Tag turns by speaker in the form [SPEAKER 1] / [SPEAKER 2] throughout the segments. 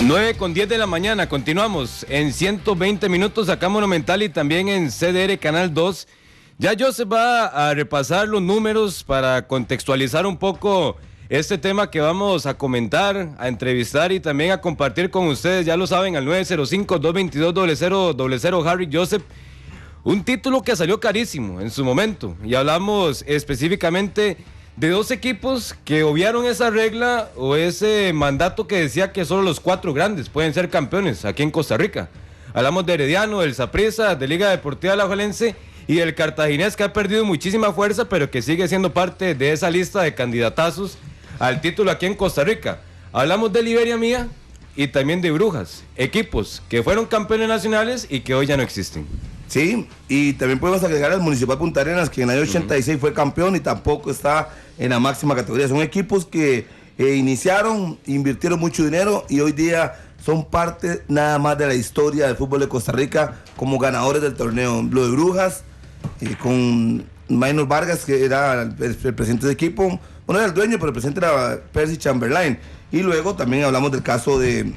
[SPEAKER 1] 9:10 de la mañana, continuamos en 120 minutos acá Monumental y también en CDR Canal 2. Ya Joseph va a repasar los números para contextualizar un poco este tema que vamos a comentar, a entrevistar y también a compartir con ustedes. Ya lo saben, al 905-222-0000, Harry Joseph. Un título que salió carísimo en su momento y hablamos específicamente de dos equipos que obviaron esa regla o ese mandato que decía que solo los 4 grandes pueden ser campeones aquí en Costa Rica. Hablamos de Herediano, del Saprissa, de Liga Deportiva Alajuelense y del Cartaginés, que ha perdido muchísima fuerza pero que sigue siendo parte de esa lista de candidatazos al título aquí en Costa Rica. Hablamos de Liberia Mía y también de Brujas, equipos que fueron campeones nacionales y que hoy ya no existen.
[SPEAKER 2] Sí, y también podemos agregar al Municipal Punta Arenas, que en el año 86 fue campeón y tampoco está en la máxima categoría. Son equipos que iniciaron, invirtieron mucho dinero y hoy día son parte nada más de la historia del fútbol de Costa Rica como ganadores del torneo. Lo de Brujas, con Maynor Vargas, que era el presidente del equipo, bueno, era el dueño, pero el presidente era Percy Chamberlain. Y luego también hablamos del caso de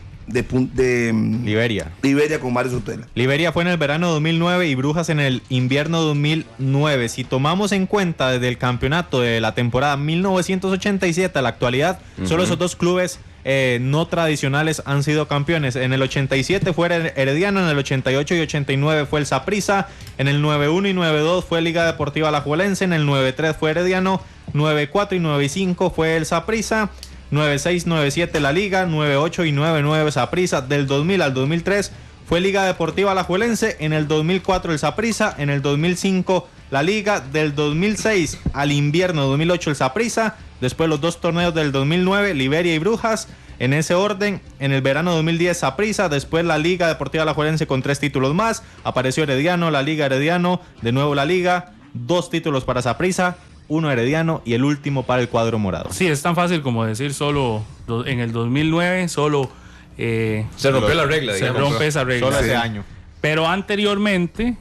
[SPEAKER 3] Liberia
[SPEAKER 2] con Mario Sotela.
[SPEAKER 3] Liberia fue en el verano 2009 y Brujas en el invierno 2009. Si tomamos en cuenta desde el campeonato de la temporada 1987 a la actualidad, solo esos dos clubes no tradicionales han sido campeones. En el 87 fue Herediano, en el 88 y 89 fue el Saprissa, en el 91 y 92 fue Liga Deportiva Alajuelense, en el 93 fue Herediano, 94 y 95 fue el Saprissa, 96, 97 la Liga, 98 y 99 Saprissa. Del 2000 al 2003 fue Liga Deportiva Alajuelense, en el 2004 el Saprissa, en el 2005 la Liga, del 2006 al invierno 2008 el Saprissa, después los dos torneos del 2009, Liberia y Brujas, en ese orden, en el verano 2010 Saprissa, después la Liga Deportiva Alajuelense con 3 títulos más, apareció Herediano, la Liga Herediano, de nuevo la Liga, 2 títulos para Saprissa, 1 Herediano y el último para el cuadro morado.
[SPEAKER 4] Sí, es tan fácil como decir solo en el 2009, solo
[SPEAKER 1] se rompió la regla,
[SPEAKER 4] se
[SPEAKER 1] digamos.
[SPEAKER 4] rompe esa regla.
[SPEAKER 3] Solo ese año.
[SPEAKER 4] Pero anteriormente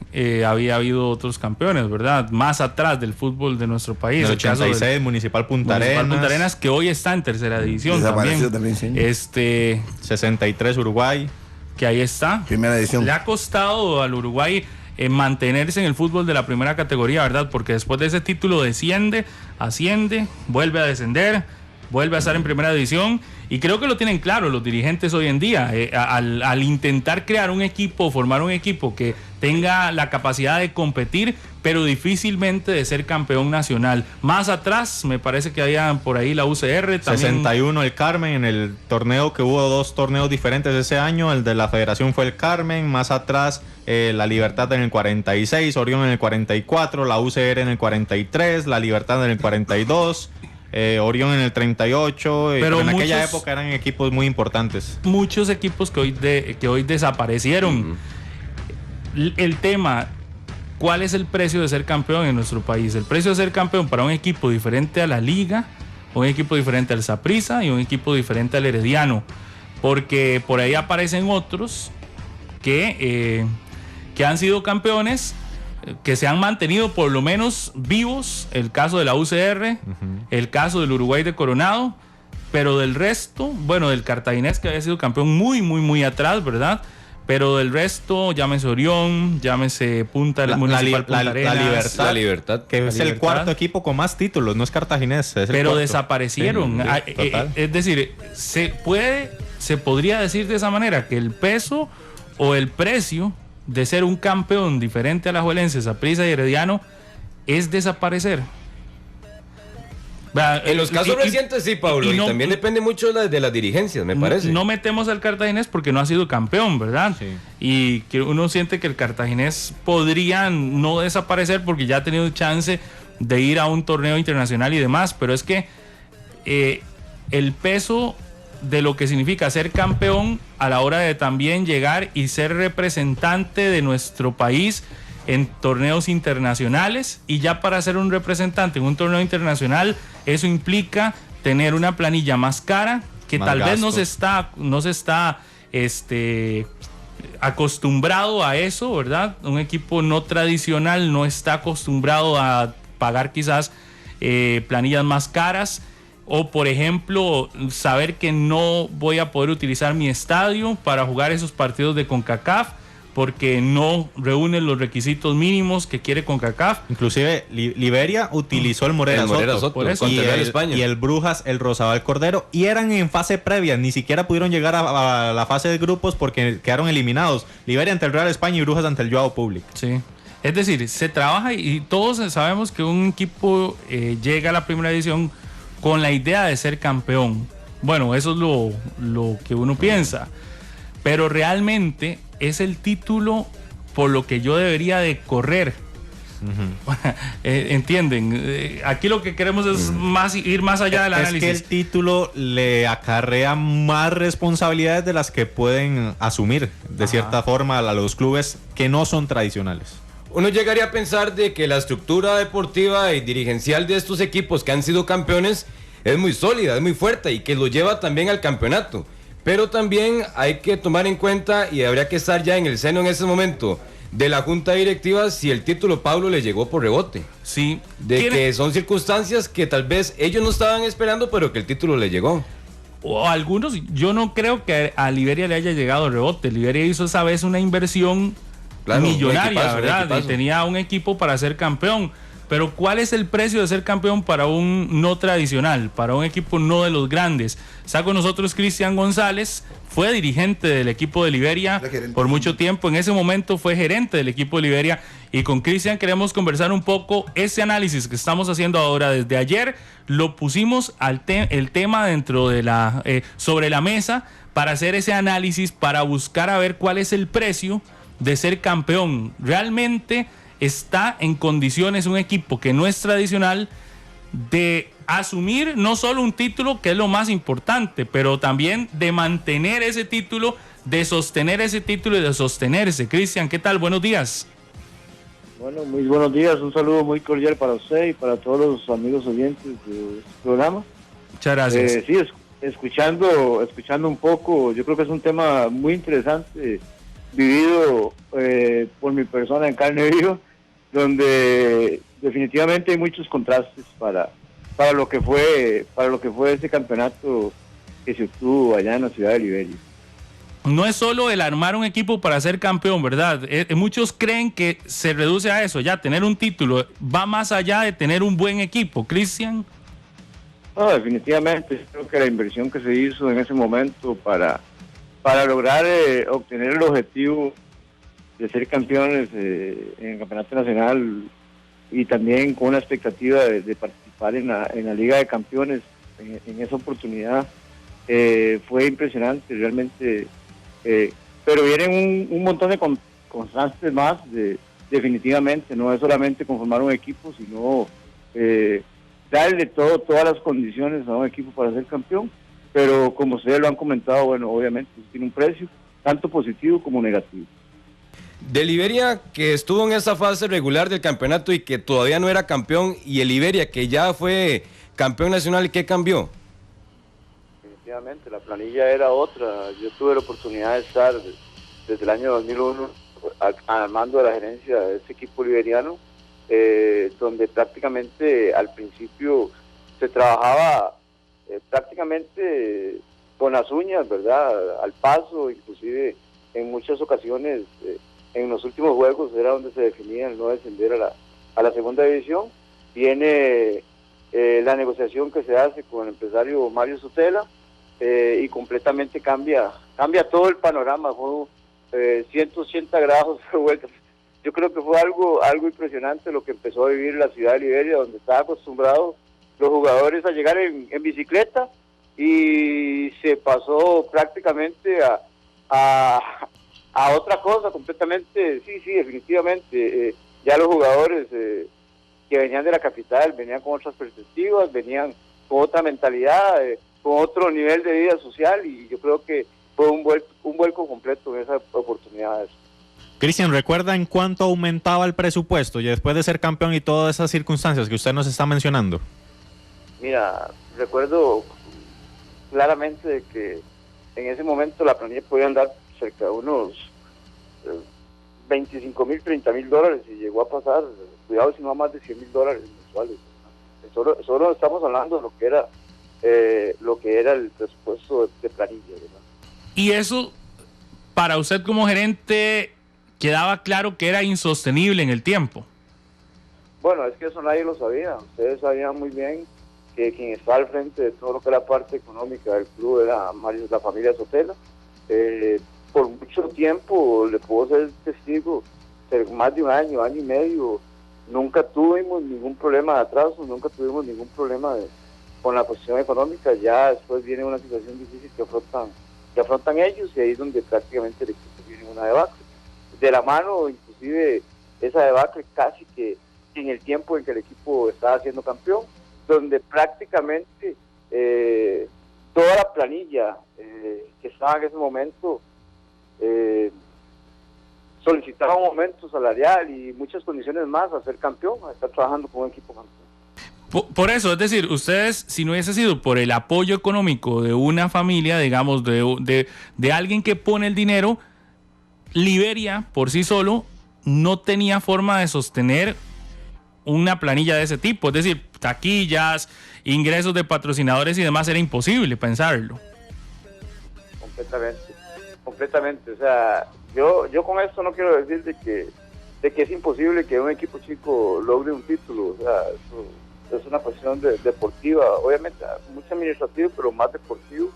[SPEAKER 4] había habido otros campeones, ¿verdad? Más atrás del fútbol de nuestro país.
[SPEAKER 3] En el 86, Municipal Punta Arenas,
[SPEAKER 4] que hoy está en tercera división también.
[SPEAKER 2] Sí.
[SPEAKER 3] 63 Uruguay,
[SPEAKER 4] que ahí está.
[SPEAKER 2] Primera edición.
[SPEAKER 4] Le ha costado al Uruguay mantenerse en el fútbol de la primera categoría, ¿verdad? Porque después de ese título desciende, asciende, vuelve a descender, vuelve a estar en primera división, y creo que lo tienen claro los dirigentes hoy en día, al intentar crear un equipo, formar un equipo que tenga la capacidad de competir, pero difícilmente de ser campeón nacional. Más atrás, me parece que había por ahí la UCR también.
[SPEAKER 3] 61 el Carmen, en el torneo que hubo 2 torneos diferentes ese año, el de la Federación fue el Carmen, más atrás la Libertad en el 46, Orión en el 44, la UCR en el 43, la Libertad en el 42, Orión en el 38, pero en aquella época eran equipos muy importantes.
[SPEAKER 4] Muchos equipos que hoy desaparecieron. El tema, ¿cuál es el precio de ser campeón en nuestro país? El precio de ser campeón para un equipo diferente a la Liga, un equipo diferente al Saprissa y un equipo diferente al Herediano, porque por ahí aparecen otros que han sido campeones, que se han mantenido por lo menos vivos, el caso de la UCR, el caso del Uruguay de Coronado, pero del resto, bueno, del Cartaginés, que había sido campeón muy, muy, muy atrás, ¿verdad? Pero del resto, llámese Orión, llámese Municipal Punta Arenas,
[SPEAKER 3] La Libertad, que es el cuarto equipo con más títulos, no es Cartaginés, es
[SPEAKER 4] pero
[SPEAKER 3] el
[SPEAKER 4] desaparecieron.
[SPEAKER 3] Sí,
[SPEAKER 4] es decir, se podría decir de esa manera que el peso o el precio de ser un campeón diferente a la Alajuelense, Saprissa y Herediano es desaparecer.
[SPEAKER 1] En los casos recientes sí, Pablo, y también depende mucho de las dirigencias, me parece.
[SPEAKER 4] No metemos al Cartaginés porque no ha sido campeón, ¿verdad?
[SPEAKER 3] Sí.
[SPEAKER 4] Y que uno siente que el Cartaginés podría no desaparecer porque ya ha tenido chance de ir a un torneo internacional y demás, pero es que el peso de lo que significa ser campeón a la hora de también llegar y ser representante de nuestro país en torneos internacionales, y ya para ser un representante en un torneo internacional eso implica tener una planilla más cara, que más tal gastos. Vez no se está acostumbrado a eso, ¿verdad? Un equipo no tradicional no está acostumbrado a pagar quizás planillas más caras, O, por ejemplo, saber que no voy a poder utilizar mi estadio para jugar esos partidos de CONCACAF porque no reúne los requisitos mínimos que quiere CONCACAF.
[SPEAKER 3] Inclusive Liberia utilizó el Morera Soto,
[SPEAKER 4] por eso.
[SPEAKER 1] contra Real España.
[SPEAKER 3] Y el Brujas, el Rosabal Cordero, y eran en fase previa, ni siquiera pudieron llegar a la fase de grupos porque quedaron eliminados. Liberia ante el Real España y Brujas ante el Joao Public.
[SPEAKER 4] Sí. Es decir, se trabaja y todos sabemos que un equipo llega a la primera división con la idea de ser campeón. Bueno, eso es lo que uno piensa. Pero realmente es el título por lo que yo debería de correr. ¿Entienden? Aquí lo que queremos es ir más allá del análisis.
[SPEAKER 3] Es que el título le acarrea más responsabilidades de las que pueden asumir, de cierta forma, a los clubes que no son tradicionales.
[SPEAKER 1] Uno llegaría a pensar de que la estructura deportiva y dirigencial de estos equipos que han sido campeones es muy sólida, es muy fuerte y que lo lleva también al campeonato. Pero también hay que tomar en cuenta y habría que estar ya en el seno en ese momento de la junta directiva si el título Pablo le llegó por rebote.
[SPEAKER 4] Sí.
[SPEAKER 1] De que son circunstancias que tal vez ellos no estaban esperando, pero que el título le llegó.
[SPEAKER 4] O algunos, yo no creo que a Liberia le haya llegado el rebote. Liberia hizo esa vez una inversión millonaria, ¿verdad? Y tenía un equipo para ser campeón. Pero ¿cuál es el precio de ser campeón para un no tradicional, para un equipo no de los grandes? Está con nosotros Cristian González, fue dirigente del equipo de Liberia por mucho tiempo, en ese momento fue gerente del equipo de Liberia, y con Cristian queremos conversar un poco ese análisis que estamos haciendo ahora. Desde ayer lo pusimos el tema dentro de sobre la mesa para hacer ese análisis, para buscar a ver cuál es el precio de ser campeón. Realmente está en condiciones un equipo que no es tradicional de asumir no solo un título, que es lo más importante, pero también de mantener ese título, de sostener ese título y de sostenerse. Cristian, ¿qué tal? Buenos días.
[SPEAKER 5] Bueno, muy buenos días, un saludo muy cordial para usted y para todos los amigos oyentes de este programa.
[SPEAKER 4] Muchas gracias.
[SPEAKER 5] Sí, escuchando un poco, yo creo que es un tema muy interesante, vivido por mi persona en carne viva, donde definitivamente hay muchos contrastes para lo que fue ese campeonato que se obtuvo allá en la ciudad de Liberia.
[SPEAKER 4] No es solo el armar un equipo para ser campeón, ¿verdad? Muchos creen que se reduce a eso, ya tener un título va más allá de tener un buen equipo. Cristian.
[SPEAKER 5] No, definitivamente, creo que la inversión que se hizo en ese momento para lograr obtener el objetivo de ser campeones en el campeonato nacional y también con una expectativa de participar en la Liga de Campeones en esa oportunidad, fue impresionante realmente, pero vienen un montón de contrastes más, definitivamente, no es solamente conformar un equipo, sino darle todas las condiciones a un equipo para ser campeón, pero como ustedes lo han comentado, bueno, obviamente tiene un precio, tanto positivo como negativo.
[SPEAKER 1] De Liberia, que estuvo en esa fase regular del campeonato y que todavía no era campeón, y el Liberia, que ya fue campeón nacional, ¿qué cambió?
[SPEAKER 5] Definitivamente, la planilla era otra. Yo tuve la oportunidad de estar desde el año 2001 al mando de la gerencia de ese equipo liberiano, donde prácticamente al principio se trabajaba prácticamente con las uñas, ¿verdad? Al paso, inclusive en muchas ocasiones en los últimos juegos era donde se definía el no descender a la segunda división. Viene la negociación que se hace con el empresario Mario Sotela y completamente cambia todo el panorama, fue 180 grados de vuelta. Yo creo que fue algo impresionante lo que empezó a vivir la ciudad de Liberia, donde estaba acostumbrado los jugadores a llegar en bicicleta, y se pasó prácticamente a otra cosa completamente. Sí, definitivamente, ya los jugadores que venían de la capital venían con otras perspectivas, venían con otra mentalidad, con otro nivel de vida social, y yo creo que fue un vuelco completo en esas oportunidades.
[SPEAKER 3] Cristian, ¿recuerda en cuánto aumentaba el presupuesto y después de ser campeón y todas esas circunstancias que usted nos está mencionando?
[SPEAKER 5] Mira, recuerdo claramente de que en ese momento la planilla podía andar cerca de unos 25,000, 30,000 dólares, y llegó a pasar, cuidado si no, a más de 100,000 dólares mensuales. Solo estamos hablando de lo que era lo que era el presupuesto de planilla, ¿verdad?
[SPEAKER 4] Y eso, para usted como gerente, quedaba claro que era insostenible en el tiempo.
[SPEAKER 5] Bueno, es que eso nadie lo sabía. Ustedes sabían muy bien que quien está al frente de todo lo que es la parte económica del club era la familia Sotelo. Por mucho tiempo, le puedo ser testigo, más de un año, año y medio, nunca tuvimos ningún problema de atraso, nunca tuvimos ningún problema con la cuestión económica. Ya después viene una situación difícil que afrontan ellos, y ahí es donde prácticamente el equipo viene una debacle. De la mano, inclusive, esa debacle casi que en el tiempo en que el equipo estaba siendo campeón, donde prácticamente toda la planilla que estaba en ese momento solicitaba un aumento salarial y muchas condiciones más a ser campeón, a estar trabajando con un equipo campeón.
[SPEAKER 4] Por eso, es decir, ustedes, si no hubiese sido por el apoyo económico de una familia, digamos, de alguien que pone el dinero, Liberia por sí solo no tenía forma de sostener una planilla de ese tipo. Es decir, taquillas, ingresos de patrocinadores y demás, era imposible pensarlo.
[SPEAKER 5] Completamente. O sea, yo con esto no quiero decir de que es imposible que un equipo chico logre un título. O sea, eso es una cuestión deportiva, obviamente, mucho administrativo, pero más deportivo.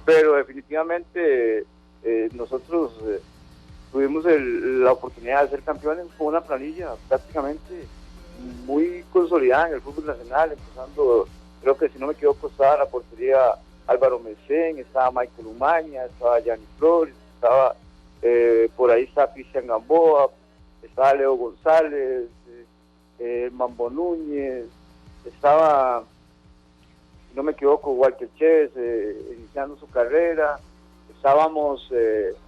[SPEAKER 5] Pero definitivamente nosotros tuvimos la oportunidad de ser campeones con una planilla prácticamente muy consolidada en el fútbol nacional, empezando, creo que si no me equivoco, estaba la portería Álvaro Mesén, estaba Michael Umaña, estaba Gianni Flores, estaba por ahí está Cristian Gamboa, estaba Leo González, Mambo Núñez, estaba, si no me equivoco, Walter Chévez iniciando su carrera, estábamos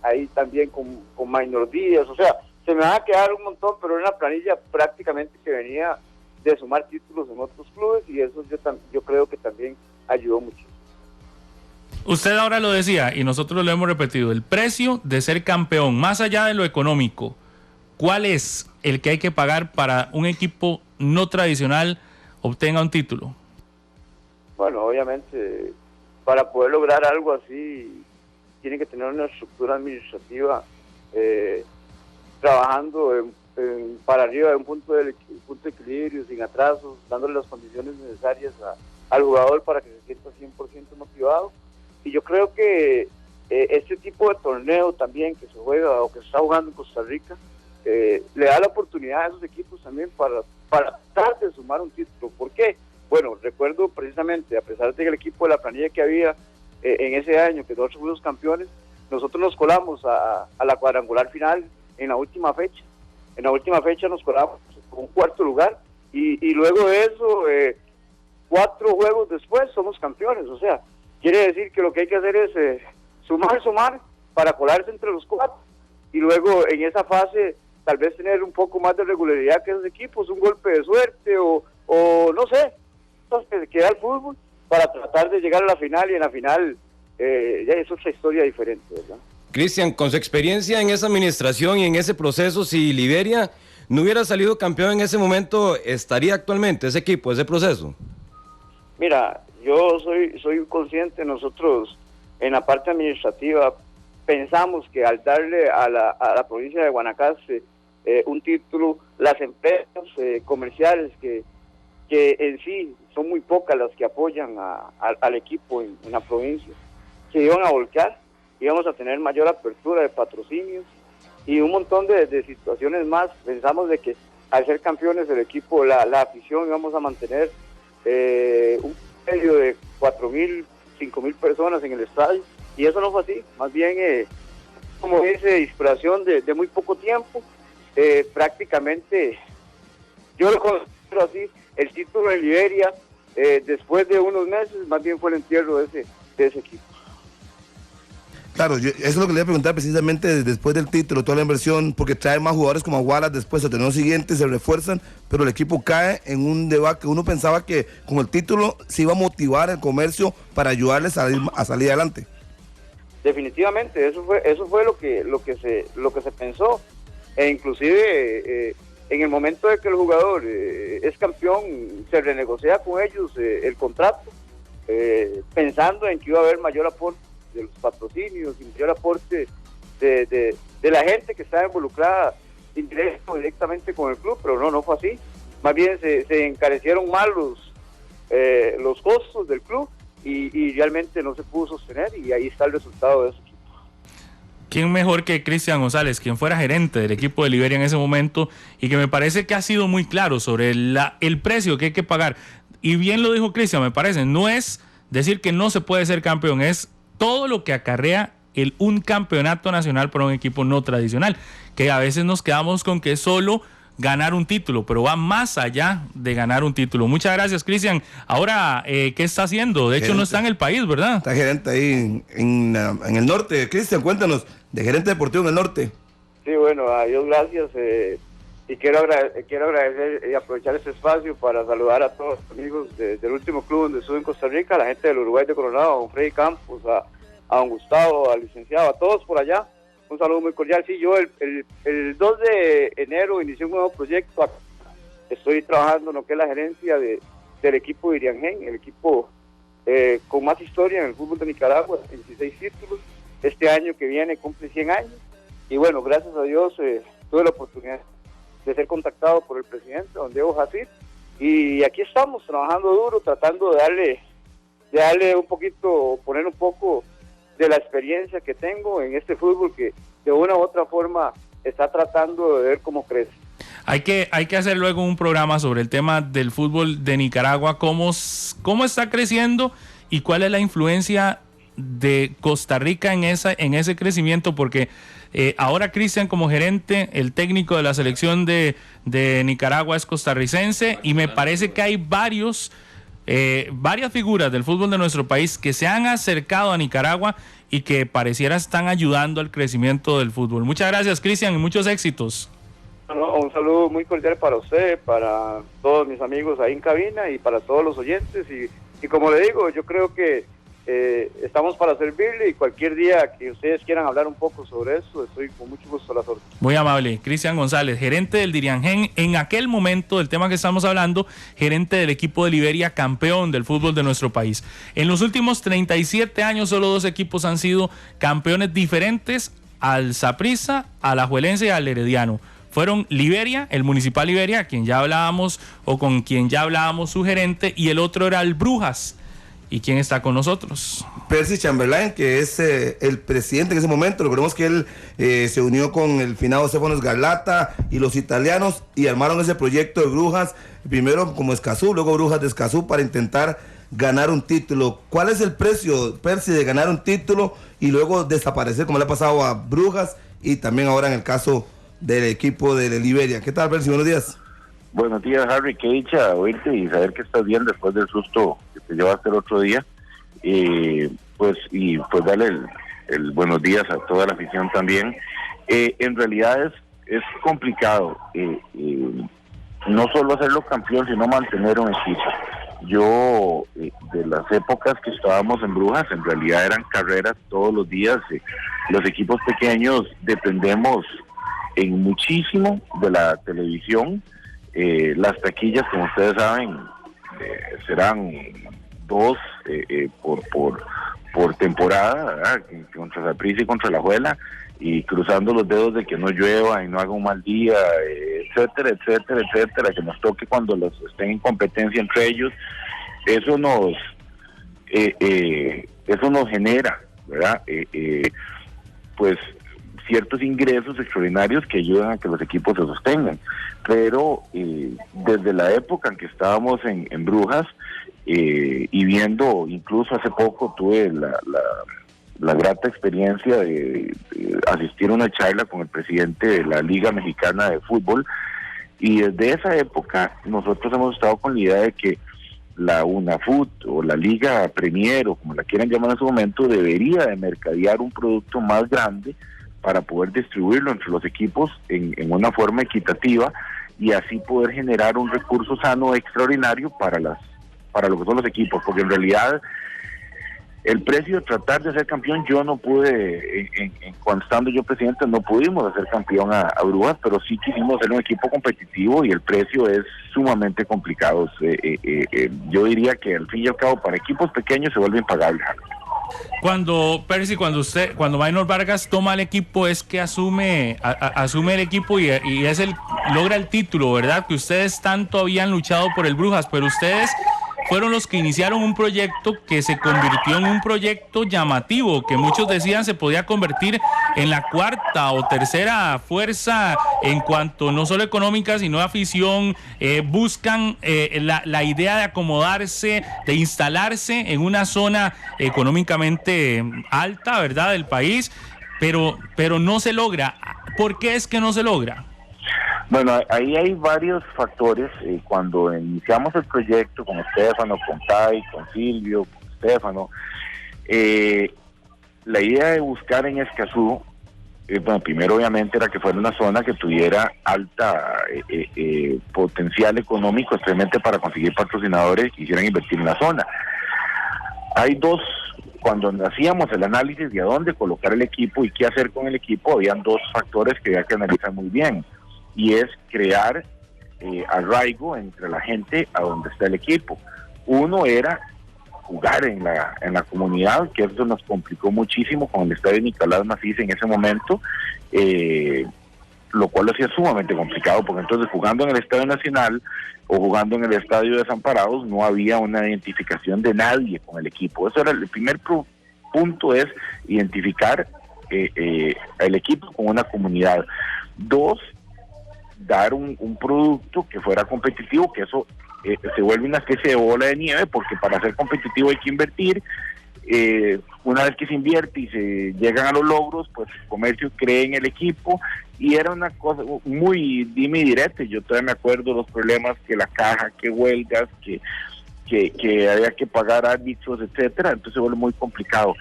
[SPEAKER 5] ahí también con Maynor Díaz. O sea, se me van a quedar un montón, pero era una planilla prácticamente que venía de sumar títulos en otros clubes, y eso yo creo que también ayudó muchísimo.
[SPEAKER 4] Usted ahora lo decía, y nosotros lo hemos repetido, el precio de ser campeón, más allá de lo económico, ¿cuál es el que hay que pagar para un equipo no tradicional obtenga un título?
[SPEAKER 5] Bueno, obviamente, para poder lograr algo así, tiene que tener una estructura administrativa trabajando para arriba de un punto de equilibrio, sin atrasos, dándole las condiciones necesarias al jugador para que se sienta 100% motivado. Y yo creo que este tipo de torneo también que se juega o que se está jugando en Costa Rica le da la oportunidad a esos equipos también para tratar de sumar un título. ¿Por qué? Bueno, recuerdo precisamente, a pesar de que el equipo de la planilla que había en ese año, que nosotros fuimos campeones, nosotros nos colamos a la cuadrangular final en la última fecha. En la última fecha nos colamos con un cuarto lugar, y luego de eso, 4 juegos después somos campeones. O sea, quiere decir que lo que hay que hacer es sumar para colarse entre los 4, y luego en esa fase tal vez tener un poco más de regularidad que esos equipos, un golpe de suerte o no sé, que queda el fútbol para tratar de llegar a la final, y en la final ya es otra historia diferente, ¿verdad?
[SPEAKER 1] Cristian, con su experiencia en esa administración y en ese proceso, si Liberia no hubiera salido campeón en ese momento, ¿estaría actualmente ese equipo, ese proceso?
[SPEAKER 5] Mira, yo soy consciente, nosotros en la parte administrativa pensamos que al darle a la provincia de Guanacaste un título, las empresas comerciales que en sí son muy pocas las que apoyan al equipo en la provincia, se iban a volcar, íbamos a tener mayor apertura de patrocinios y un montón de situaciones más. Pensamos de que al ser campeones el equipo, la afición, íbamos a mantener un medio de 4,000, 5,000 personas en el estadio, y eso no fue así. Más bien, como dice, inspiración de muy poco tiempo, prácticamente, yo lo considero así, el título en Liberia, después de unos meses, más bien fue el entierro de ese equipo.
[SPEAKER 2] Claro, eso es lo que le iba a preguntar precisamente después del título, toda la inversión, porque trae más jugadores como Wallace después, a tener los siguientes, se refuerzan, pero el equipo cae en un debate. Uno pensaba que con el título se iba a motivar el comercio para ayudarles a salir adelante.
[SPEAKER 5] Definitivamente, eso fue lo que se pensó, e inclusive en el momento de que el jugador es campeón, se renegocia con ellos el contrato, pensando en que iba a haber mayor aporte de los patrocinios y mayor aporte de la gente que estaba involucrada indirecto o directamente con el club, pero no fue así. Más bien se encarecieron más los costos del club y realmente no se pudo sostener, y ahí está el resultado de eso.
[SPEAKER 4] ¿Quién mejor que Cristian González, quien fuera gerente del equipo de Liberia en ese momento y que me parece que ha sido muy claro sobre el precio que hay que pagar? Y bien lo dijo Cristian, me parece, no es decir que no se puede ser campeón, es todo lo que acarrea un campeonato nacional para un equipo no tradicional, que a veces nos quedamos con que es solo ganar un título, pero va más allá de ganar un título. Muchas gracias, Cristian. Ahora, ¿qué está haciendo? De hecho,
[SPEAKER 2] gerente.
[SPEAKER 4] No está en el país, ¿verdad?
[SPEAKER 2] Está gerente ahí en el norte. Cristian, cuéntanos, de gerente deportivo en el norte.
[SPEAKER 5] Sí, bueno, a Dios gracias, y quiero agradecer y aprovechar este espacio para saludar a todos los amigos del último club donde estuve en Costa Rica, a la gente del Uruguay de Coronado, a don Freddy Campos, a don Gustavo, al licenciado, a todos por allá. Un saludo muy cordial. Sí, yo el 2 de enero inicié un nuevo proyecto. Estoy trabajando en lo que es la gerencia del equipo de Iriangén, el equipo con más historia en el fútbol de Nicaragua, 16 títulos. Este año que viene cumple 100 años. Y bueno, gracias a Dios tuve la oportunidad de ser contactado por el presidente, don Diego Jacir. Y aquí estamos trabajando duro, tratando de darle un poquito, poner un poco de la experiencia que tengo en este fútbol que de una u otra forma está tratando de ver cómo crece.
[SPEAKER 4] Hay que hacer luego un programa sobre el tema del fútbol de Nicaragua, cómo está creciendo y cuál es la influencia de Costa Rica en ese crecimiento, porque ahora Cristian como gerente, el técnico de la selección de Nicaragua es costarricense, y me parece que hay varias figuras del fútbol de nuestro país que se han acercado a Nicaragua y que pareciera están ayudando al crecimiento del fútbol. Muchas gracias, Cristian, y muchos éxitos.
[SPEAKER 5] Un saludo muy cordial para usted, para todos mis amigos ahí en cabina y para todos los oyentes, y como le digo, yo creo que estamos para servirle, y cualquier día que ustedes quieran hablar un poco sobre eso, estoy con mucho gusto a la orden.
[SPEAKER 4] Muy amable. Cristian González, gerente del Diriangén, en aquel momento del tema que estamos hablando, gerente del equipo de Liberia, campeón del fútbol de nuestro país. En los últimos 37 años solo 2 equipos han sido campeones diferentes, al Saprissa, al Alajuelense y al Herediano. Fueron Liberia, el Municipal Liberia, a quien ya hablábamos, o con quien ya hablábamos su gerente, y el otro era el Brujas. ¿Y quién está con nosotros?
[SPEAKER 2] Percy Chamberlain, que es el presidente en ese momento. Recordemos que él se unió con el finado Stefano Sgarlata y los italianos y armaron ese proyecto de Brujas, primero como Escazú, luego Brujas de Escazú, para intentar ganar un título. ¿Cuál es el precio, Percy, de ganar un título y luego desaparecer, como le ha pasado a Brujas y también ahora en el caso del equipo de Liberia? ¿Qué tal, Percy? Buenos días.
[SPEAKER 6] Buenos días, Harry. Qué dicha oírte y saber que estás bien después del susto que te llevaste el otro día. Pues darle el buenos días a toda la afición también. En realidad es complicado no solo hacerlo campeón, sino mantener un equipo. Yo, de las épocas que estábamos en Brujas, en realidad eran carreras todos los días. Los equipos pequeños dependemos en muchísimo de la televisión. Las taquillas, como ustedes saben, serán 2 por temporada, ¿verdad? Contra Saprissa y contra Alajuela, y cruzando los dedos de que no llueva y no haga un mal día, etcétera, que nos toque cuando los estén en competencia entre ellos. Eso nos genera, ¿verdad? Pues ciertos ingresos extraordinarios que ayudan a que los equipos se sostengan, pero desde la época en que estábamos en Brujas, y viendo, incluso hace poco tuve la grata experiencia de asistir a una charla con el presidente de la Liga Mexicana de Fútbol, y desde esa época nosotros hemos estado con la idea de que la UNAFUT o la Liga Premier, o como la quieran llamar en su momento, debería de mercadear un producto más grande para poder distribuirlo entre los equipos en una forma equitativa, y así poder generar un recurso sano extraordinario para lo que son los equipos, porque en realidad El precio de tratar de ser campeón, yo no pude, cuando estando yo presidente, no pudimos hacer campeón a Brujas, pero sí quisimos ser un equipo competitivo y el precio es sumamente complicado. Yo diría que al fin y al cabo para equipos pequeños se vuelve impagable.
[SPEAKER 4] Cuando Maynor Vargas toma el equipo, es que asume el equipo y logra el título, ¿verdad? Que ustedes tanto habían luchado por el Brujas, pero ustedes fueron los que iniciaron un proyecto que se convirtió en un proyecto llamativo, que muchos decían se podía convertir en la cuarta o tercera fuerza en cuanto no solo económica, sino de afición. Buscan la idea de acomodarse, de instalarse en una zona económicamente alta, ¿verdad?, del país, pero no se logra. ¿Por qué es que no se logra?
[SPEAKER 6] Bueno, ahí hay varios factores. Cuando iniciamos el proyecto con Estefano, con Tai, con Silvio, con Estefano, la idea de buscar en Escazú, bueno, primero obviamente era que fuera una zona que tuviera alta potencial económico, especialmente para conseguir patrocinadores que quisieran invertir en la zona. Hay cuando hacíamos el análisis de a dónde colocar el equipo y qué hacer con el equipo, habían dos factores que había que analizar muy bien. Y es crear arraigo entre la gente a donde está el equipo. Uno era jugar en la comunidad, que eso nos complicó muchísimo con el estadio Nicolás Macís en ese momento, lo cual lo hacía sumamente complicado, porque entonces jugando en el Estadio Nacional o jugando en el Estadio Desamparados no había una identificación de nadie con el equipo. Eso era el primer punto, es identificar el equipo con una comunidad. Dos, dar un producto que fuera competitivo, que eso se vuelve una especie de bola de nieve, porque para ser competitivo hay que invertir. Una vez que se invierte y se llegan a los logros, pues el comercio cree en el equipo, y era una cosa muy dime y direte. Yo todavía me acuerdo los problemas, que la caja, que huelgas, que había que pagar árbitros, etcétera. Entonces se vuelve muy complicado.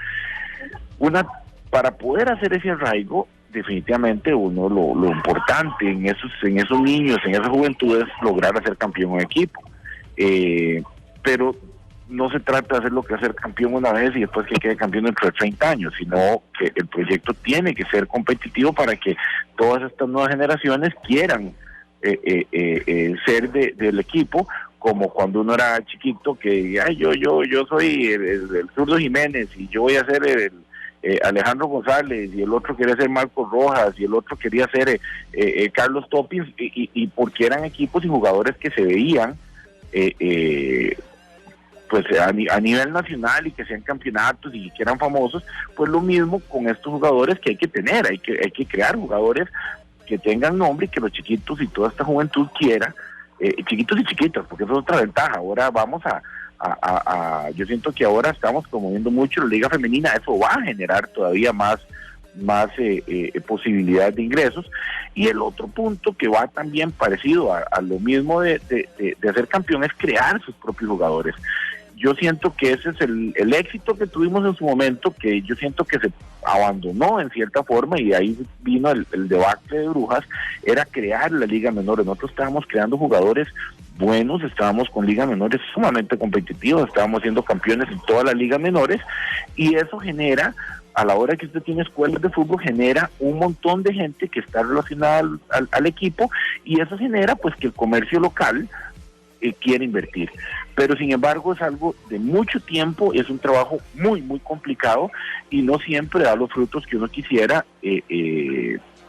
[SPEAKER 6] Para poder hacer ese arraigo, definitivamente lo importante en esos niños, en esas juventudes, lograr hacer campeón un equipo. Pero no se trata de hacerlo que hacer campeón una vez y después que quede campeón dentro de 30 años, sino que el proyecto tiene que ser competitivo para que todas estas nuevas generaciones quieran ser del equipo, como cuando uno era chiquito, que yo soy el Zurdo Jiménez y yo voy a ser el Alejandro González, y el otro quería ser Marcos Rojas, y el otro quería ser Carlos Topins, y porque eran equipos y jugadores que se veían pues a nivel nacional y que sean campeonatos y que eran famosos. Pues lo mismo con estos jugadores que hay que tener, hay que crear jugadores que tengan nombre y que los chiquitos y toda esta juventud quiera, chiquitos y chiquitas, porque eso es otra ventaja. Ahora vamos yo siento que ahora estamos promoviendo mucho la liga femenina, eso va a generar todavía más posibilidades de ingresos. Y el otro punto que va también parecido a lo mismo de ser campeón es crear sus propios jugadores. Yo siento que ese es el éxito que tuvimos en su momento, que yo siento que se abandonó en cierta forma, y ahí vino el debacle de Brujas, era crear la liga menor. Nosotros estábamos creando jugadores buenos, estábamos con ligas menores sumamente competitivas, estábamos siendo campeones en todas las ligas menores, y eso genera, a la hora que usted tiene escuelas de fútbol, genera un montón de gente que está relacionada al equipo, y eso genera pues que el comercio local quiere invertir. Pero sin embargo es algo de mucho tiempo, es un trabajo muy muy complicado, y no siempre da los frutos que uno quisiera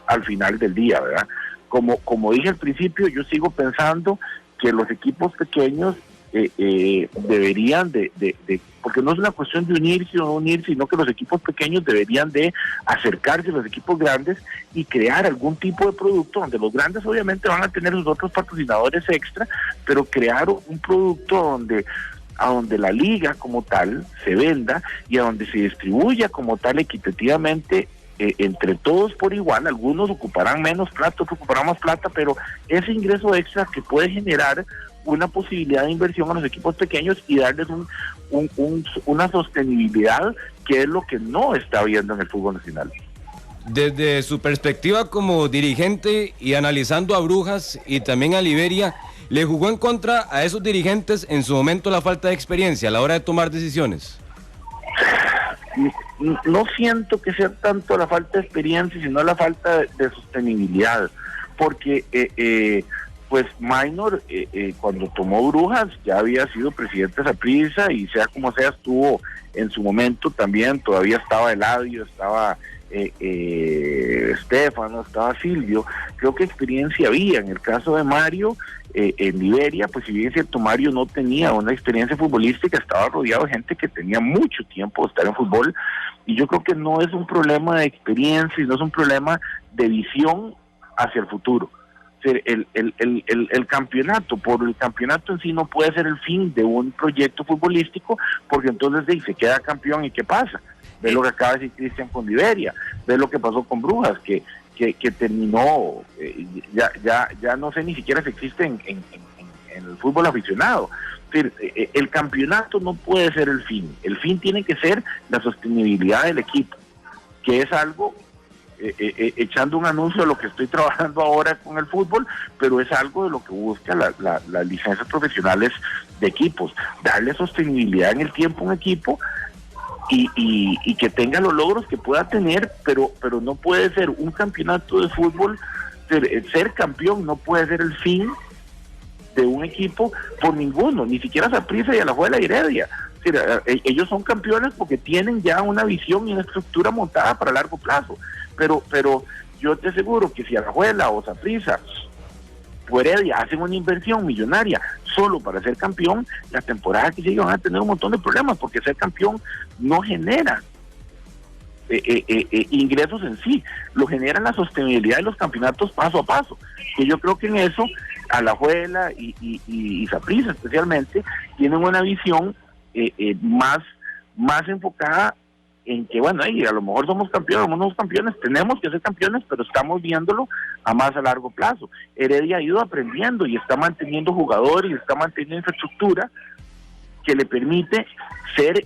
[SPEAKER 6] al final del día, ¿verdad? Como dije al principio, yo sigo pensando que los equipos pequeños deberían porque no es una cuestión de unirse o no unirse, sino que los equipos pequeños deberían de acercarse a los equipos grandes y crear algún tipo de producto, donde los grandes obviamente van a tener sus otros patrocinadores extra, pero crear un producto a donde la liga como tal se venda y a donde se distribuya como tal equitativamente entre todos por igual. Algunos ocuparán menos plata, otros ocuparán más plata, pero ese ingreso extra que puede generar una posibilidad de inversión a los equipos pequeños y darles una sostenibilidad, que es lo que no está habiendo en el fútbol nacional.
[SPEAKER 1] Desde su perspectiva como dirigente y analizando a Brujas y también a Liberia, ¿le jugó en contra a esos dirigentes en su momento la falta de experiencia a la hora de tomar decisiones?
[SPEAKER 6] no siento que sea tanto la falta de experiencia, sino la falta de sostenibilidad, porque pues Minor cuando tomó Brujas ya había sido presidente de Saprissa, y sea como sea estuvo en su momento también, todavía estaba Eladio, estaba Estefano, estaba Silvio. Creo que experiencia había. En el caso de Mario, en Liberia, pues si bien es cierto, Mario no tenía una experiencia futbolística, estaba rodeado de gente que tenía mucho tiempo de estar en fútbol, y yo creo que no es un problema de experiencia, y no es un problema de visión hacia el futuro. El campeonato, por el campeonato en sí, no puede ser el fin de un proyecto futbolístico, porque entonces se queda campeón y ¿qué pasa? Ve lo que acaba de decir Cristian con Liberia, ve lo que pasó con Brujas, que terminó, ya no sé ni siquiera si existe en el fútbol aficionado. El campeonato no puede ser el fin tiene que ser la sostenibilidad del equipo, que es algo, echando un anuncio de lo que estoy trabajando ahora con el fútbol, pero es algo de lo que busca las licencias profesionales de equipos, darle sostenibilidad en el tiempo a un equipo, y que tenga los logros que pueda tener, pero no puede ser un campeonato de fútbol, ser campeón no puede ser el fin de un equipo por ninguno, ni siquiera Saprissa y Alajuela y Heredia. Ellos son campeones porque tienen ya una visión y una estructura montada para largo plazo, pero yo te aseguro que si Alajuela o Saprissa o Heredia hacen una inversión millonaria solo para ser campeón, la temporada que sigue van a tener un montón de problemas, porque ser campeón no genera ingresos en sí, lo generan la sostenibilidad de los campeonatos paso a paso, que yo creo que en eso Alajuela y Saprissa especialmente tienen una visión más enfocada en que, bueno, a lo mejor somos campeones, tenemos que ser campeones, pero estamos viéndolo a largo plazo. Heredia ha ido aprendiendo y está manteniendo jugadores y está manteniendo infraestructura que le permite ser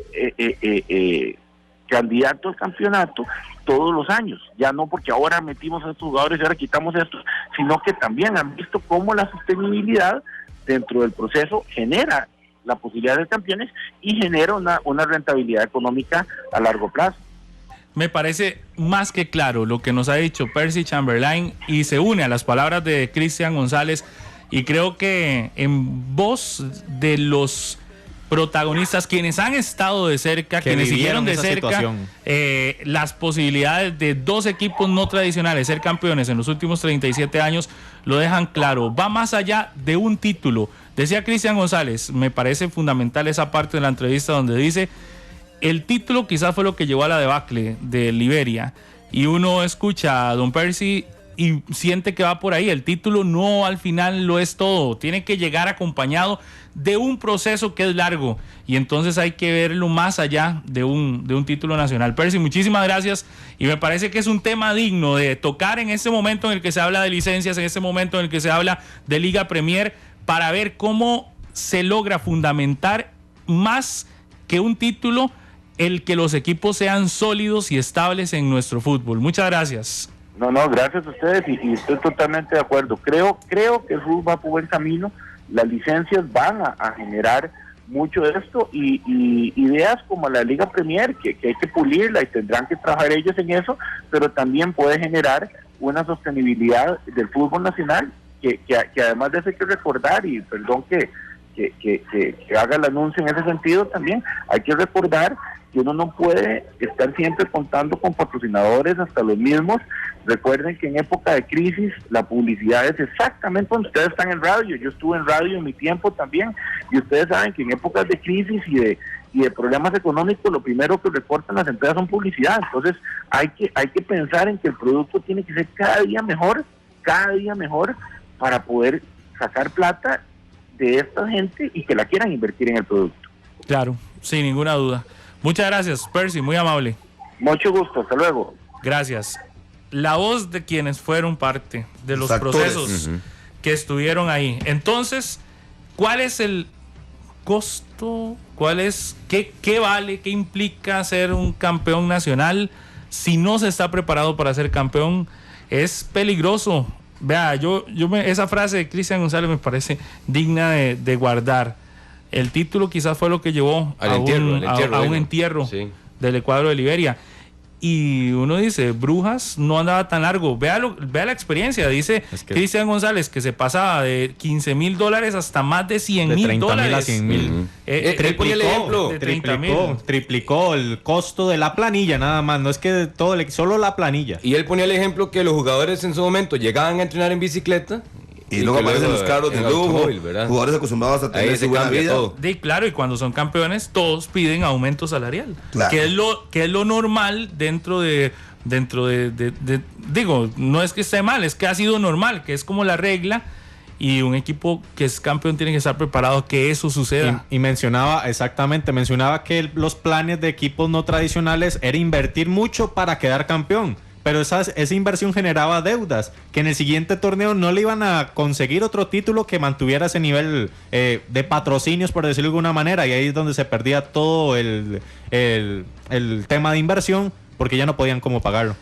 [SPEAKER 6] candidato al campeonato todos los años, ya no porque ahora metimos a estos jugadores y ahora quitamos a estos, sino que también han visto cómo la sostenibilidad dentro del proceso genera la posibilidad de ser campeones y genera una rentabilidad económica a largo plazo.
[SPEAKER 4] Me parece más que claro lo que nos ha dicho Percy Chamberlain, y se une a las palabras de Cristian González, y creo que en voz de los protagonistas, quienes han estado de cerca, quienes siguieron de cerca las posibilidades de dos equipos no tradicionales ser campeones en los últimos 37 años, lo dejan claro. Va más allá de un título. Decía Cristian González, me parece fundamental esa parte de la entrevista donde dice: el título quizás fue lo que llevó a la debacle de Liberia, y uno escucha a don Percy y siente que va por ahí. El título no, al final lo es todo, tiene que llegar acompañado de un proceso que es largo, y entonces hay que verlo más allá de un título nacional. Percy, muchísimas gracias, y me parece que es un tema digno de tocar en este momento en el que se habla de licencias, en este momento en el que se habla de Liga Premier, para ver cómo se logra fundamentar más que un título, el que los equipos sean sólidos y estables en nuestro fútbol. Muchas gracias.
[SPEAKER 6] No, gracias a ustedes, y estoy totalmente de acuerdo. Creo que el fútbol va por buen camino, las licencias van a generar mucho de esto, y ideas como la Liga Premier, que hay que pulirla y tendrán que trabajar ellos en eso, pero también puede generar una sostenibilidad del fútbol nacional, que además de eso hay que recordar, y perdón que haga el anuncio en ese sentido también, hay que recordar que uno no puede estar siempre contando con patrocinadores, hasta los mismos. Recuerden que en época de crisis la publicidad es exactamente cuando ustedes están en radio. Yo estuve en radio en mi tiempo también, y ustedes saben que en épocas de crisis y de problemas económicos, lo primero que recortan las empresas son publicidad. Entonces hay que pensar en que el producto tiene que ser cada día mejor para poder sacar plata de esta gente y que la quieran invertir en el producto.
[SPEAKER 4] Claro, sin ninguna duda. Muchas gracias, Percy, muy amable.
[SPEAKER 6] Mucho gusto, hasta luego.
[SPEAKER 4] Gracias. La voz de quienes fueron parte de los
[SPEAKER 2] actores,
[SPEAKER 4] procesos que estuvieron ahí. Entonces, ¿cuál es el costo? ¿Qué vale, qué implica ser un campeón nacional si no se está preparado para ser campeón? Es peligroso. Vea, esa frase de Cristian González me parece digna de guardar. El título quizás fue lo que llevó a un entierro, sí, del cuadro de Liberia. Y uno dice, Brujas no andaba tan largo. Vea la experiencia. Dice Cristian González que se pasaba de $15,000 hasta más de $100,000.
[SPEAKER 3] $30,000 a $100,000. Triplicó el costo de la planilla, nada más. No es que solo la planilla.
[SPEAKER 1] Y él ponía el ejemplo que los jugadores en su momento llegaban a entrenar en bicicleta.
[SPEAKER 2] Y luego aparecen los carros de lujo, jugadores acostumbrados a tener su buena vida.
[SPEAKER 4] Claro, y cuando son campeones, todos piden aumento salarial. Claro. Que es lo normal dentro de digo, no es que esté mal, es que ha sido normal, que es como la regla. Y un equipo que es campeón tiene que estar preparado a que eso suceda.
[SPEAKER 3] Y mencionaba que los planes de equipos no tradicionales era invertir mucho para quedar campeón. Pero esa inversión generaba deudas, que en el siguiente torneo no le iban a conseguir otro título que mantuviera ese nivel de patrocinios, por decirlo de alguna manera, y ahí es donde se perdía todo el tema de inversión, porque ya no podían cómo pagarlo.